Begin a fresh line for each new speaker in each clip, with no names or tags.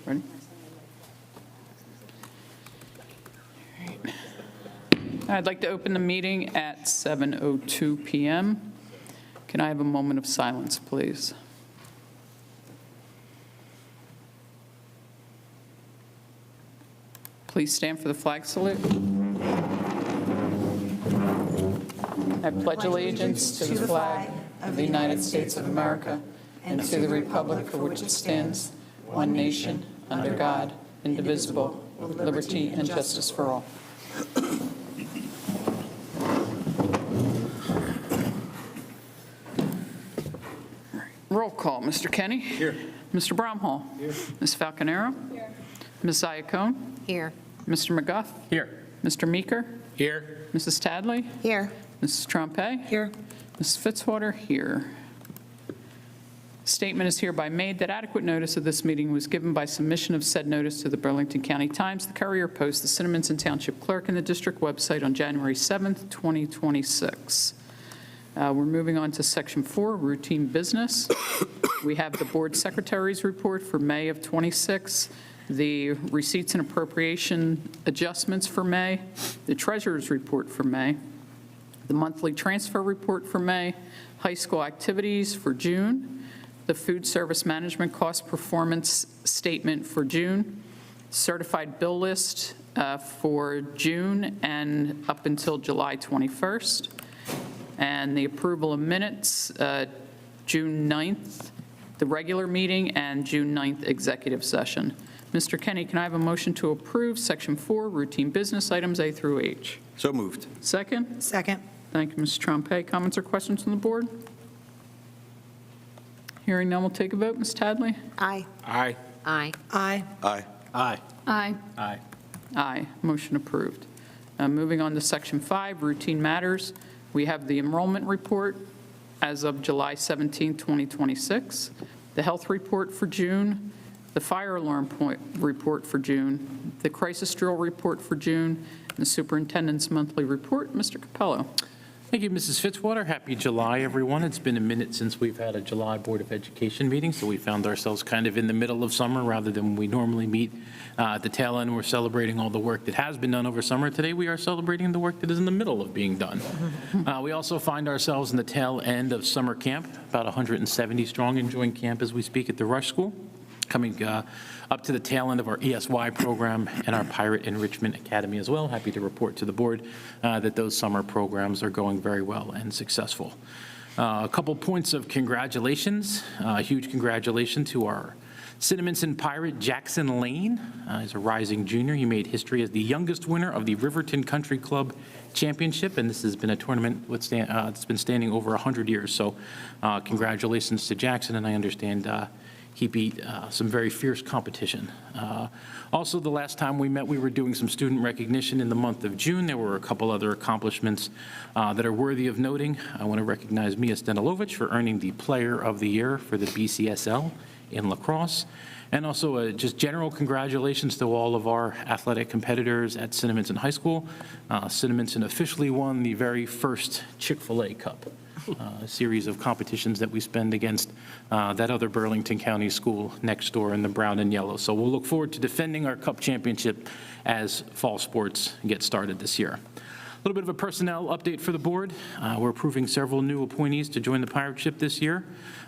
Ready? I'd like to open the meeting at 7:02 PM. Can I have a moment of silence, please? Please stand for the flag salute. I pledge allegiance to the flag of the United States of America and to the republic for which it stands, one nation, under God, indivisible, with liberty and justice for all. Roll call. Mr. Kenny?
Here.
Mr. Bromhall? Here. Ms. Falconero? Here. Ms. Iacone?
Here.
Mr. McGuff?
Here.
Mr. Meeker?
Here.
Mrs. Tadley?
Here.
Mrs. Trompe?
Here.
Mrs. Fitzwater? Here. Statement is hereby made that adequate notice of this meeting was given by submission of said notice to the Burlington County Times, the Courier Post, the Cinnaminson Township Clerk, and the district website on January 7th, 2026. We're moving on to Section 4, routine business. We have the Board Secretary's report for May of '26, the receipts and appropriation adjustments for May, the Treasurer's report for May, the monthly transfer report for May, high school activities for June, the food service management cost performance statement for June, certified bill list for June and up until July 21st, and the approval of minutes, June 9th, the regular meeting, and June 9th executive session. Mr. Kenny, can I have a motion to approve Section 4, routine business items A through H?
So moved.
Second?
Second.
Thank you, Ms. Trompe. Comments or questions from the board? Hearing none, we'll take a vote. Ms. Tadley?
Aye.
Aye.
Aye.
Aye. Aye.
Aye.
Aye.
Aye. Motion approved. Moving on to Section 5, routine matters. We have the enrollment report as of July 17, 2026, the health report for June, the fire alarm report for June, the crisis drill report for June, and the superintendent's monthly report. Mr. Capello.
Thank you, Mrs. Fitzwater. Happy July, everyone. It's been a minute since we've had a July Board of Education meeting, so we found ourselves kind of in the middle of summer rather than when we normally meet at the tail end. We're celebrating all the work that has been done over summer. Today, we are celebrating the work that is in the middle of being done. We also find ourselves in the tail end of summer camp, about 170 strong enjoying camp as we speak at the Rush School, coming up to the tail end of our ESY program and our Pirate Enrichment Academy as well. Happy to report to the board that those summer programs are going very well and successful. A couple points of congratulations. A huge congratulations to our Cinnaminson Pirate Jackson Lane. He's a rising junior. He made history as the youngest winner of the Riverton Country Club Championship, and this has been a tournament that's been standing over 100 years. So congratulations to Jackson, and I understand he beat some very fierce competition. Also, the last time we met, we were doing some student recognition in the month of June. There were a couple other accomplishments that are worthy of noting. I want to recognize Mia Stanilovich for earning the Player of the Year for the BCSL in lacrosse. And also just general congratulations to all of our athletic competitors at Cinnaminson High School. Cinnaminson officially won the very first Chick-fil-A Cup. A series of competitions that we spend against that other Burlington County school next door in the brown and yellow. So we'll look forward to defending our cup championship as fall sports get started this year. A little bit of a personnel update for the board. We're approving several new appointees to join the pirate ship this year.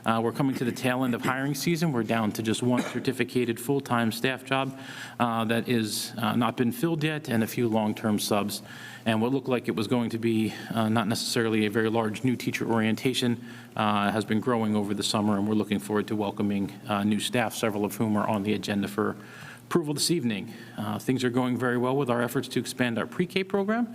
We're coming to the tail end of hiring season. We're down to just one certificated full-time staff job that is not been filled yet, and a few long-term subs. And what looked like it was going to be not necessarily a very large new teacher orientation has been growing over the summer, and we're looking forward to welcoming new staff, several of whom are on the agenda for approval this evening. Things are going very well with our efforts to expand our pre-K program.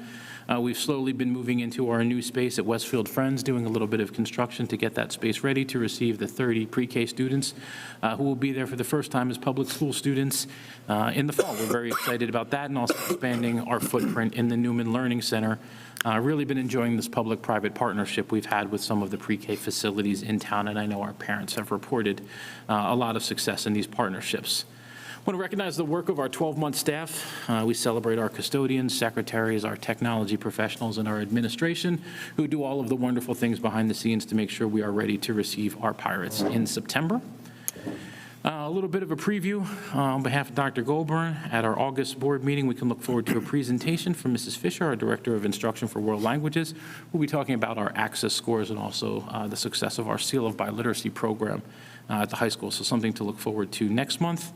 We've slowly been moving into our new space at Westfield Friends, doing a little bit of construction to get that space ready to receive the 30 pre-K students who will be there for the first time as public school students in the fall. We're very excited about that, and also expanding our footprint in the Newman Learning Center. Really been enjoying this public-private partnership we've had with some of the pre-K facilities in town, and I know our parents have reported a lot of success in these partnerships. I want to recognize the work of our 12-month staff. We celebrate our custodians, secretaries, our technology professionals, and our administration, who do all of the wonderful things behind the scenes to make sure we are ready to receive our pirates in September. A little bit of a preview on behalf of Dr. Goldburn. At our August board meeting, we can look forward to a presentation from Mrs. Fisher, our Director of Instruction for World Languages. We'll be talking about our access scores and also the success of our Seal of Biliteracy program at the high school, so something to look forward to next month.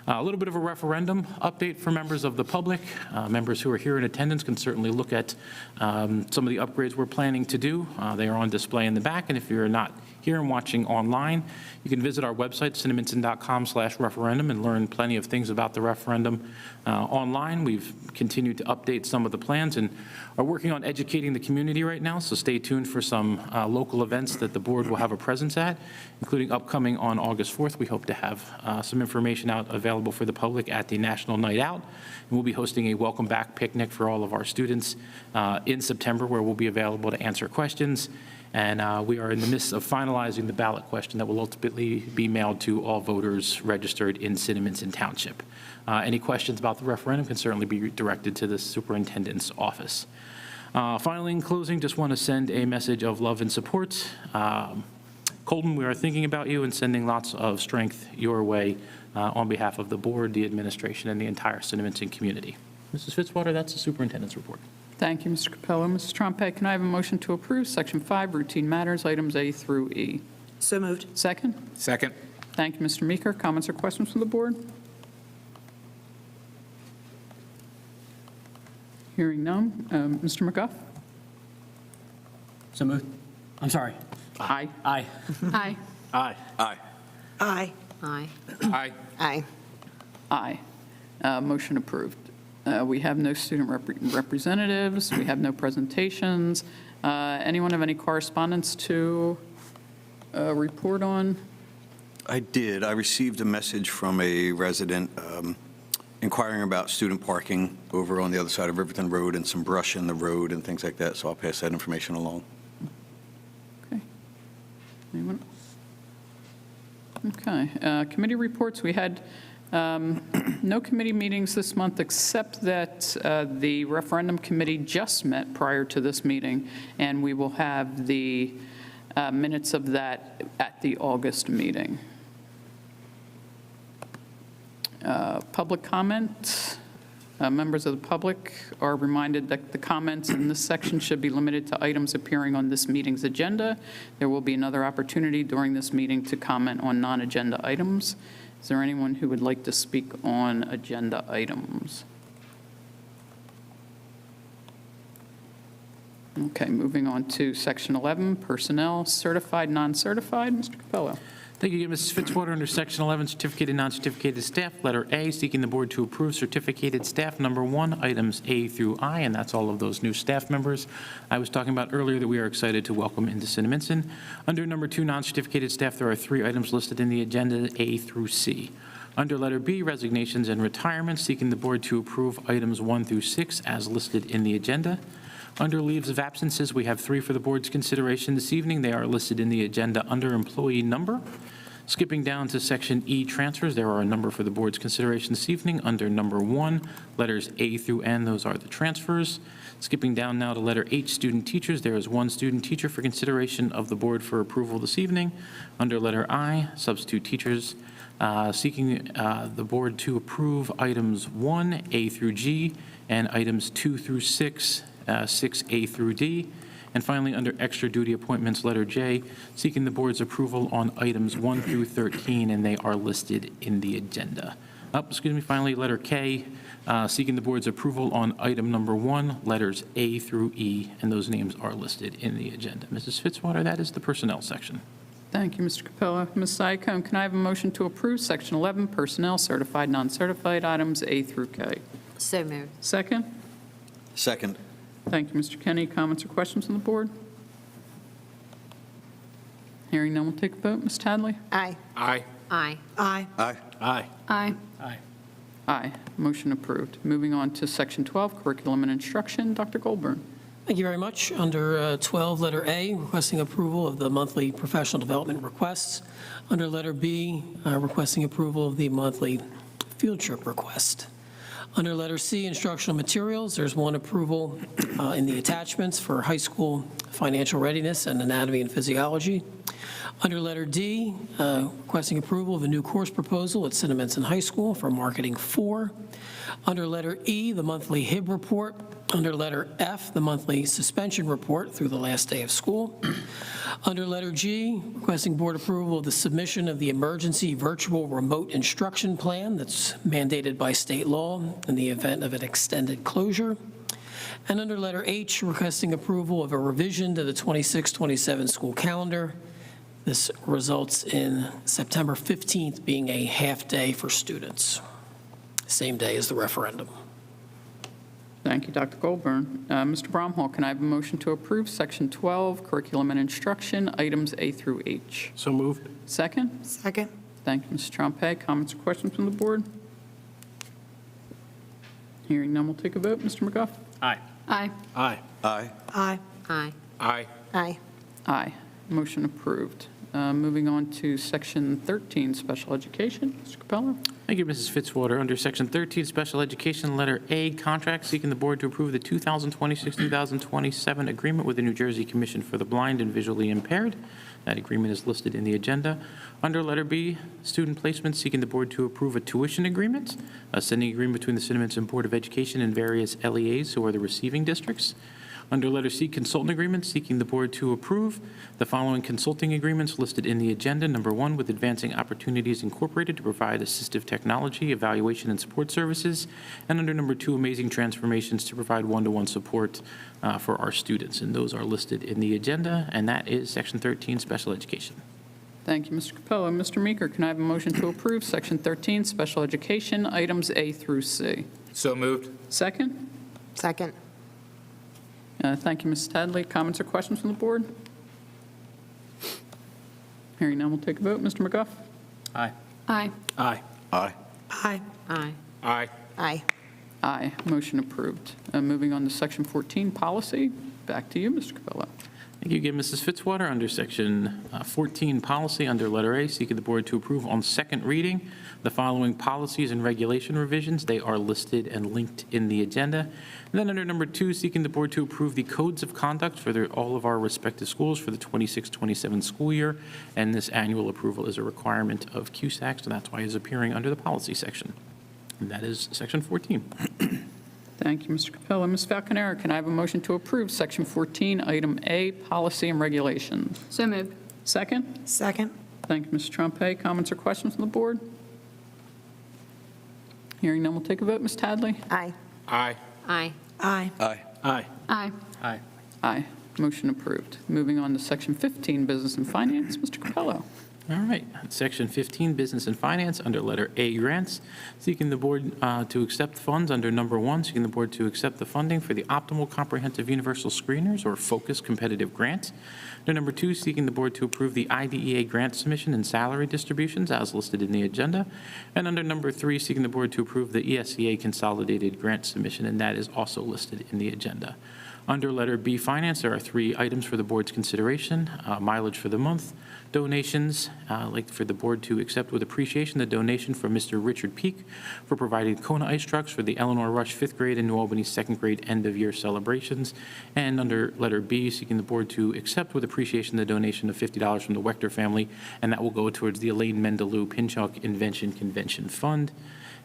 A little bit of a referendum update for members of the public. Members who are here in attendance can certainly look at some of the upgrades we're planning to do. They are on display in the back, and if you're not here and watching online, you can visit our website, cinnaminson.com/referendum, and learn plenty of things about the referendum online. We've continued to update some of the plans and are working on educating the community right now, so stay tuned for some local events that the board will have a presence at, including upcoming on August 4th. We hope to have some information out available for the public at the National Night Out. And we'll be hosting a welcome back picnic for all of our students in September, where we'll be available to answer questions. And we are in the midst of finalizing the ballot question that will ultimately be mailed to all voters registered in Cinnaminson Township. Any questions about the referendum can certainly be directed to the superintendent's office. Finally, in closing, just want to send a message of love and support. Colton, we are thinking about you and sending lots of strength your way on behalf of the board, the administration, and the entire Cinnaminson community. Mrs. Fitzwater, that's the superintendent's report.
Thank you, Mr. Capello. Mrs. Trompe, can I have a motion to approve Section 5, routine matters, items A through E?
So moved.
Second?
Second.
Thank you, Mr. Meeker. Comments or questions from the board? Hearing none. Mr. McGuff?
So moved. I'm sorry.
Aye.
Aye.
Aye.
Aye. Aye.
Aye.
Aye.
Aye.
Aye.
Aye. Motion approved. We have no student representatives. We have no presentations. Anyone have any correspondence to report on?
I did. I received a message from a resident inquiring about student parking over on the other side of Riverton Road and some brush in the road and things like that, so I'll pass that information along.
Okay. Anyone else? Okay. Committee reports. We had no committee meetings this month, except that the referendum committee just met prior to this meeting, and we will have the minutes of that at the August meeting. Public comment. Members of the public are reminded that the comments in this section should be limited to items appearing on this meeting's agenda. There will be another opportunity during this meeting to comment on non-agenda items. Is there anyone who would like to speak on agenda items? Okay, moving on to Section 11, personnel, certified, non-certified. Mr. Capello.
Thank you again, Mrs. Fitzwater. Under Section 11, certificated, non-certificated staff, letter A, seeking the board to approve certificated staff number 1, items A through I, and that's all of those new staff members I was talking about earlier that we are excited to welcome into Cinnaminson. Under number 2, non-certificated staff, there are 3 items listed in the agenda, A through C. Under letter B, resignations and retirements, seeking the board to approve items 1 through 6 as listed in the agenda. Under leaves of absences, we have 3 for the board's consideration this evening. They are listed in the agenda under employee number. Skipping down to section E, transfers, there are a number for the board's consideration this evening. Under number 1, letters A through N, those are the transfers. Skipping down now to letter H, student teachers, there is 1 student teacher for consideration of the board for approval this evening. Under letter I, substitute teachers, seeking the board to approve items 1, A through G, and items 2 through 6, 6A through D. And finally, under extra duty appointments, letter J, seeking the board's approval on items 1 through 13, and they are listed in the agenda. Finally, letter K, seeking the board's approval on item number 1, letters A through E, and those names are listed in the agenda. Mrs. Fitzwater, that is the personnel section.
Thank you, Mr. Capello. Ms. Sycombe, can I have a motion to approve Section 11, personnel, certified, non-certified, items A through K?
So moved.
Second?
Second.
Thank you, Mr. Kenny. Comments or questions from the board? Hearing none, we'll take a vote. Ms. Tadley?
Aye.
Aye.
Aye.
Aye.
Aye.
Aye.
Aye.
Aye.
Aye. Motion approved. Moving on to Section 12, curriculum and instruction. Dr. Goldburn.
Thank you very much. Under 12, letter A, requesting approval of the monthly professional development requests. Under letter B, requesting approval of the monthly field trip request. Under letter C, instructional materials, there's one approval in the attachments for high school financial readiness and anatomy and physiology. Under letter D, requesting approval of a new course proposal at Cinnaminson High School for Marketing 4. Under letter E, the monthly HIB report. Under letter F, the monthly suspension report through the last day of school. Under letter G, requesting board approval of the submission of the emergency virtual remote instruction plan that's mandated by state law in the event of an extended closure. And under letter H, requesting approval of a revision to the 26-27 school calendar. This results in September 15th being a half-day for students, same day as the referendum.
Thank you, Dr. Goldburn. Mr. Bromhall, can I have a motion to approve Section 12, Curriculum and Instruction, items A through H?
So moved.
Second?
Second.
Thank you, Mrs. Trempe. Comments or questions from the board? Hearing none, we'll take a vote. Mr. McGuff?
Aye.
Aye.
Aye.
Aye.
Aye.
Aye.
Aye.
Aye.
Aye. Motion approved. Moving on to Section 13, Special Education. Mr. Capello?
Thank you, Mrs. Fitzwater. Under Section 13, Special Education, letter A, contract, seeking the board to approve the 2026-2027 agreement with the New Jersey Commission for the Blind and Visually Impaired. That agreement is listed in the agenda. Under letter B, student placement, seeking the board to approve a tuition agreement, a sending agreement between the Cinnaminson Board of Education and various LEAs who are the receiving districts. Under letter C, consultant agreement, seeking the board to approve the following consulting agreements listed in the agenda. Number 1, with Advancing Opportunities Incorporated to provide assistive technology, evaluation, and support services. And under number 2, Amazing Transformations to provide one-to-one support for our students. And those are listed in the agenda, and that is Section 13, Special Education.
Thank you, Mr. Capello. Mr. Meeker, can I have a motion to approve Section 13, Special Education, items A through C?
So moved.
Second?
Second.
Thank you, Mrs. Tadley. Comments or questions from the board? Hearing none, we'll take a vote. Mr. McGuff?
Aye.
Aye.
Aye.
Aye.
Aye.
Aye.
Aye.
Aye.
Aye. Motion approved. Moving on to Section 14, Policy. Back to you, Mr. Capello.
Thank you again, Mrs. Fitzwater. Under Section 14, Policy, under letter A, seeking the board to approve on second reading the following policies and regulation revisions. They are listed and linked in the agenda. And then under number 2, seeking the board to approve the codes of conduct for all of our respective schools for the 26-27 school year. And this annual approval is a requirement of CUSAC, so that's why it's appearing under the policy section. And that is Section 14.
Thank you, Mr. Capello. Ms. Falconero, can I have a motion to approve Section 14, Item A, Policy and Regulations?
So moved.
Second?
Second.
Thank you, Ms. Trempe. Comments or questions from the board? Hearing none, we'll take a vote. Ms. Tadley?
Aye.
Aye.
Aye.
Aye.
Aye.
Aye.
Aye.
Aye.
Aye. Motion approved. Moving on to Section 15, Business and Finance. Mr. Capello?
All right, Section 15, Business and Finance, under letter A, Grants, seeking the board to accept funds. Under number 1, seeking the board to accept the funding for the Optimal Comprehensive Universal Screeners, or FOCUS competitive grant. Under number 2, seeking the board to approve the IDEA grant submission and salary distributions as listed in the agenda. And under number 3, seeking the board to approve the ESCA consolidated grant submission, and that is also listed in the agenda. Under letter B, Finance, there are 3 items for the board's consideration. Mileage for the month, donations. I'd like for the board to accept with appreciation the donation from Mr. Richard Peak for providing Kona ice trucks for the Eleanor Rush 5th grade and New Albany 2nd grade end-of-year celebrations. And under letter B, seeking the board to accept with appreciation the donation of $50 from the Wechter family, and that will go towards the Elaine Mendelou Pinchuk Invention Convention Fund.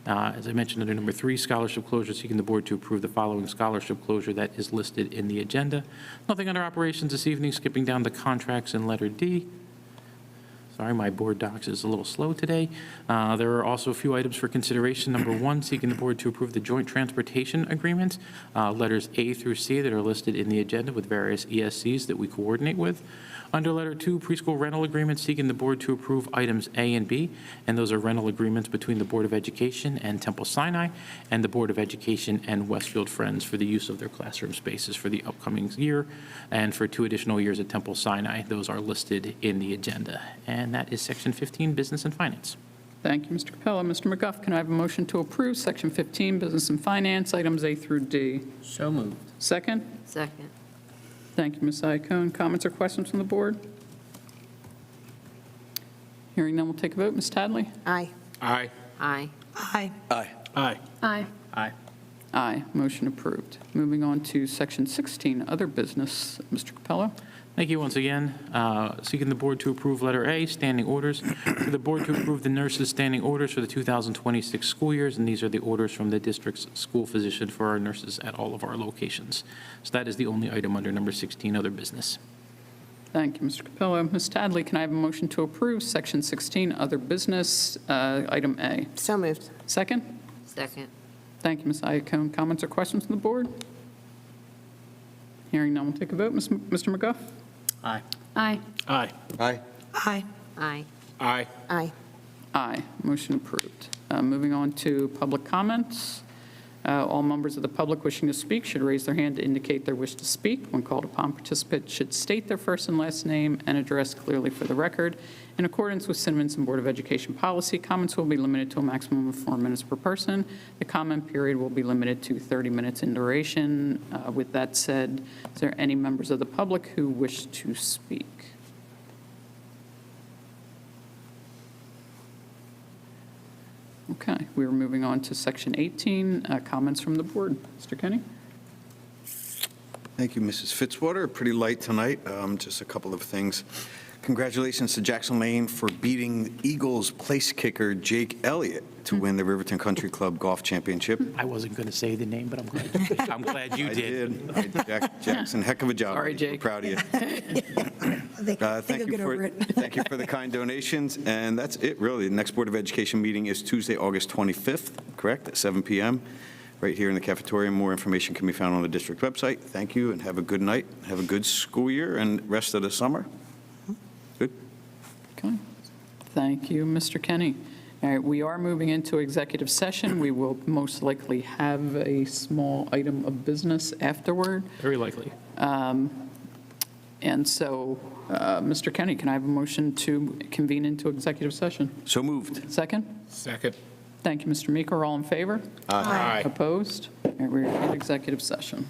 As I mentioned, under number 3, scholarship closure, seeking the board to approve the following scholarship closure that is listed in the agenda. Nothing under operations this evening, skipping down to contracts in letter D. Sorry, my board docs is a little slow today. There are also a few items for consideration. Number 1, seeking the board to approve the joint transportation agreement, letters A through C that are listed in the agenda with various ESCs that we coordinate with. Under letter 2, preschool rental agreement, seeking the board to approve items A and B, and those are rental agreements between the Board of Education and Temple Sinai and the Board of Education and Westfield Friends for the use of their classroom spaces for the upcoming year and for 2 additional years at Temple Sinai. Those are listed in the agenda. And that is Section 15, Business and Finance.
Thank you, Mr. Capello. Mr. McGuff, can I have a motion to approve Section 15, Business and Finance, items A through D?
So moved.
Second?
Second.
Thank you, Ms. Iacone. Comments or questions from the board? Hearing none, we'll take a vote. Ms. Tadley?
Aye.
Aye.
Aye.
Aye.
Aye.
Aye.
Aye.
Aye.
Aye, motion approved. Moving on to Section 16, other business. Mr. Capello?
Thank you once again. Seeking the board to approve letter A, standing orders. For the board to approve the nurses' standing orders for the 2026 school years, and these are the orders from the district's school physician for our nurses at all of our locations. So that is the only item under number 16, other business.
Thank you, Mr. Capello. Ms. Tadley, can I have a motion to approve Section 16, other business, item A?
So moved.
Second?
Second.
Thank you, Ms. Iacone. Comments or questions from the board? Hearing none, we'll take a vote. Mr. McGuff?
Aye.
Aye.
Aye.
Aye.
Aye. Aye.
Aye.
Aye.
Aye, motion approved. Moving on to public comments. All members of the public wishing to speak should raise their hand to indicate their wish to speak. When called upon, participants should state their first and last name and address clearly for the record. In accordance with Cinnaminson Board of Education policy, comments will be limited to a maximum of 4 minutes per person. The comment period will be limited to 30 minutes in duration. With that said, is there any members of the public who wish to speak? Okay, we are moving on to Section 18, comments from the board. Mr. Kenny?
Thank you, Mrs. Fitzwater. Pretty light tonight. Just a couple of things. Congratulations to Jackson Lane for beating Eagles place kicker Jake Elliott to win the Riverton Country Club Golf Championship.
I wasn't going to say the name, but I'm glad you
I
did.
did. Jackson, heck of a job.
Sorry,
buddy.
Jake.
We're proud of you. Thank you for the kind donations, and that's it, really. The next Board of Education meeting is Tuesday, August 25th, correct, at 7 p.m., right here in the cafeteria. More information can be found on the district website. Thank you, and have a good night. Have a good school year and rest of the summer. Good.
Okay. Thank you, Mr. Kenny. All right, we are moving into executive session. We will most likely have a small item of business afterward.
Very likely.
And so, Mr. Kenny, can I have a motion to convene into executive session?
So moved.
Second?
Second.
Thank you, Mr. Meeker. All in favor?
Aye.
Opposed? All right, we're in executive session.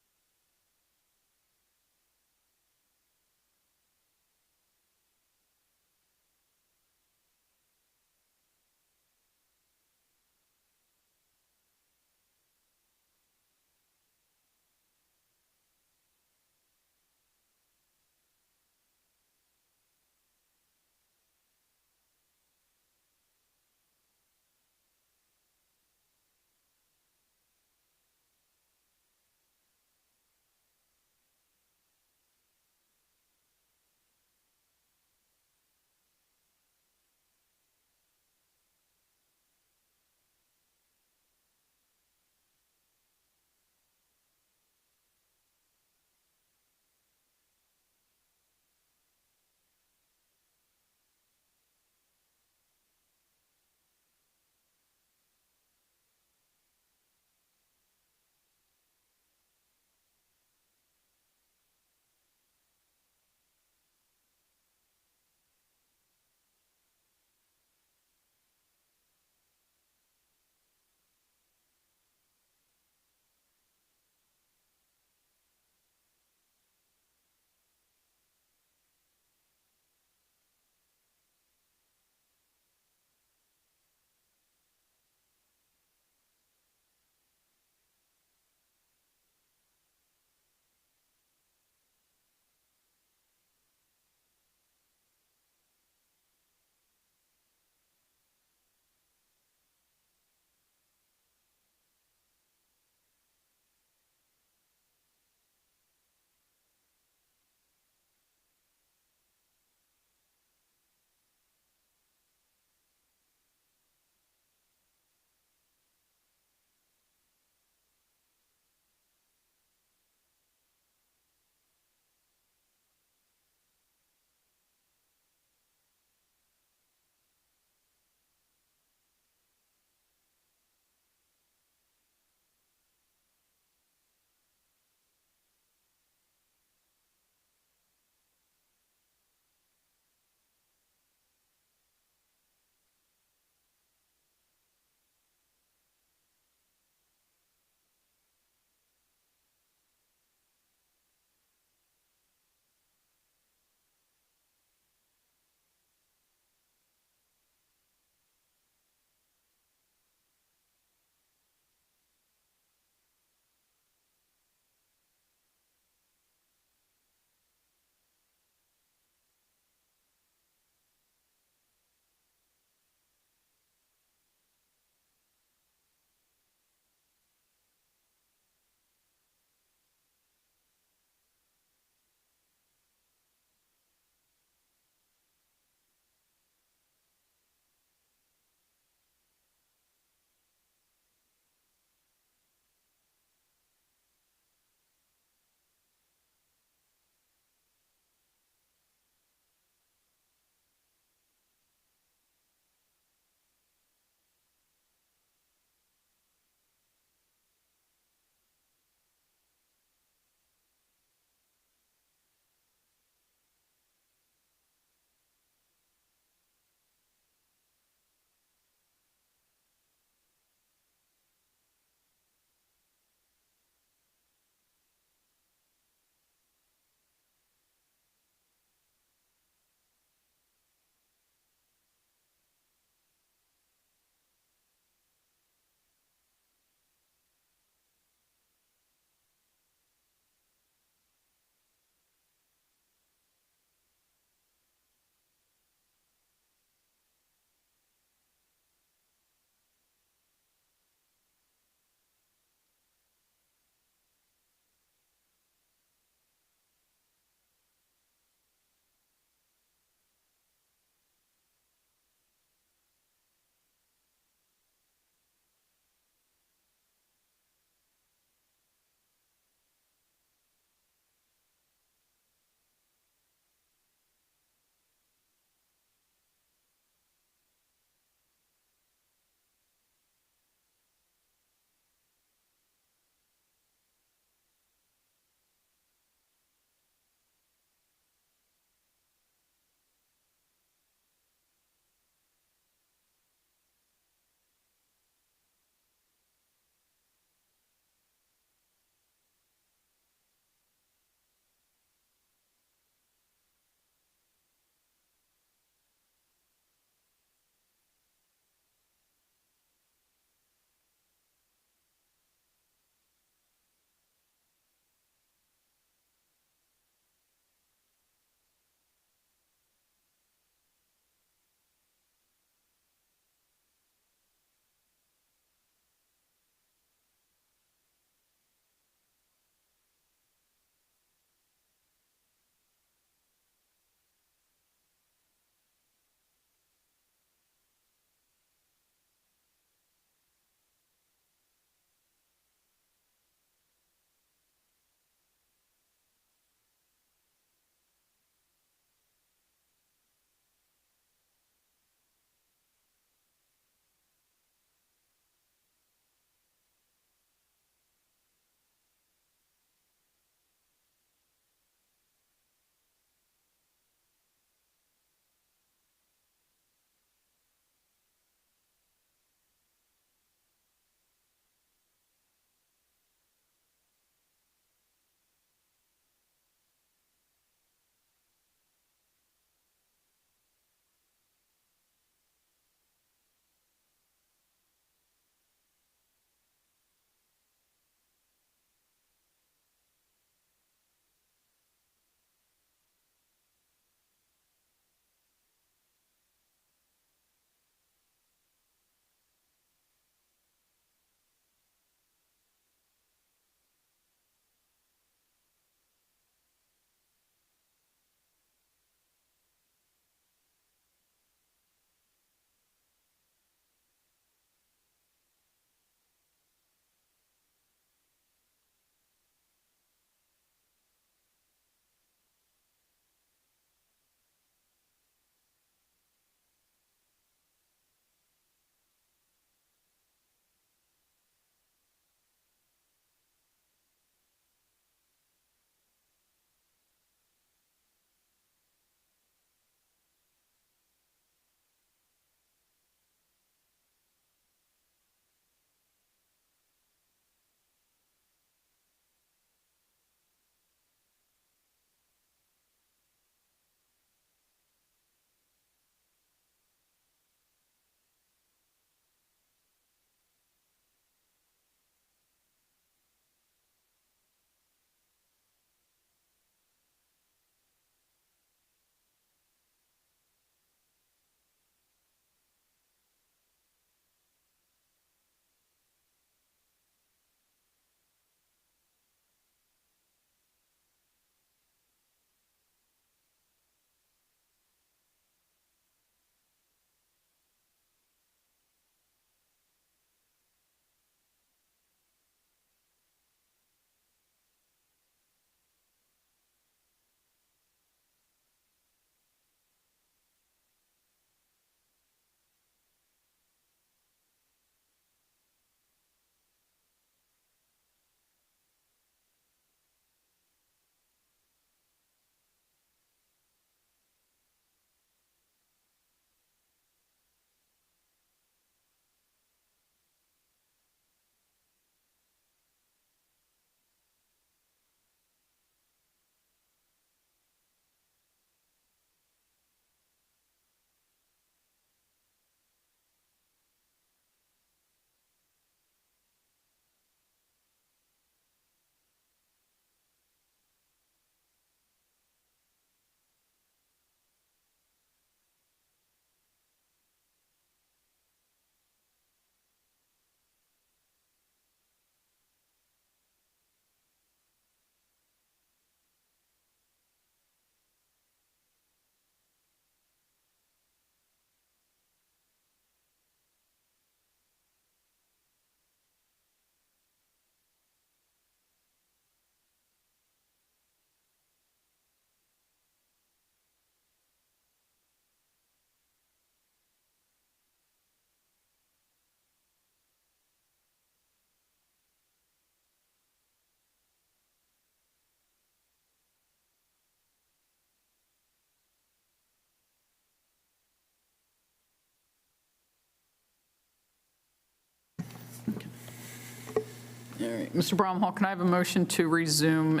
right, Mr. Bromhall, can I have a motion to resume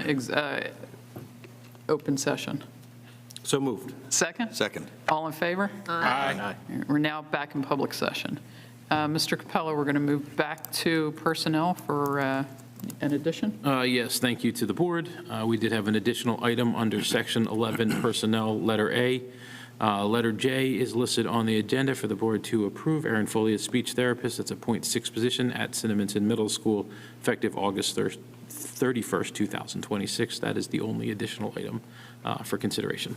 open session?
So moved.
Second?
Second.
All in favor?
Aye.
We're now back in public session. Mr. Capello, we're going to move back to personnel for an addition.
Yes, thank you to the board. We did have an additional item under Section 11 Personnel, Letter A. Letter J is listed on the agenda for the board to approve Aaron Foley as speech therapist. That's a .6 position at Cinnaminson Middle School, effective August 31st, 2026. That is the only additional item for consideration.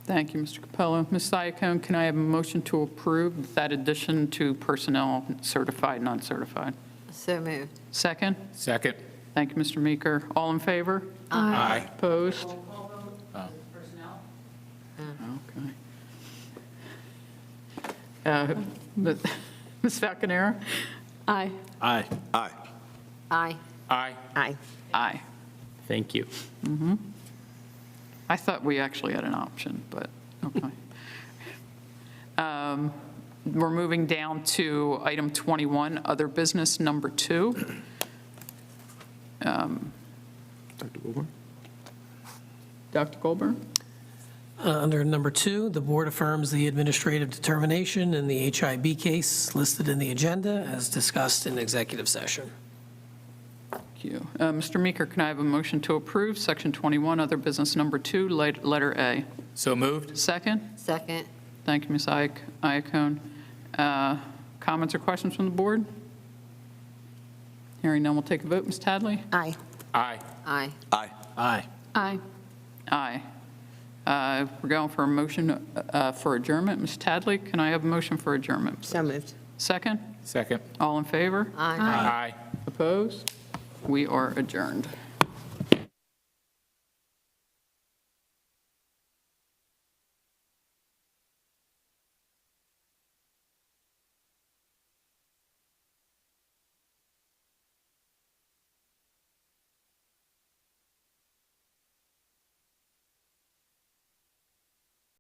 Thank you, Mr. Capello. Ms. Iacone, can I have a motion to approve that addition to personnel, certified and uncertified?
So moved.
Second?
Second.
Thank you, Mr. Meeker. All in favor?
Aye.
Opposed? Okay. Ms. Falconero?
Aye.
Aye.
Aye.
Aye.
Aye.
Aye.
Aye.
Thank you.
I thought we actually had an option, but, okay. We're moving down to item 21, other business number 2.
Dr. Wilbur?
Dr. Goldberg?
Under number 2, the board affirms the administrative determination in the HIB case listed in the agenda as discussed in executive session.
Thank you. Mr. Meeker, can I have a motion to approve Section 21, other business number 2, letter A?
So moved.
Second?
Second.
Thank you, Ms. Iacone. Comments or questions from the board? Hearing none, we'll take a vote. Ms. Tadley?
Aye.
Aye.
Aye.
Aye.
Aye.
Aye.
Aye. We're going for a motion for adjournment. Ms. Tadley, can I have a motion for adjournment?
So moved.
Second?
Second.
All in favor?
Aye.
Aye.
Opposed? We are adjourned.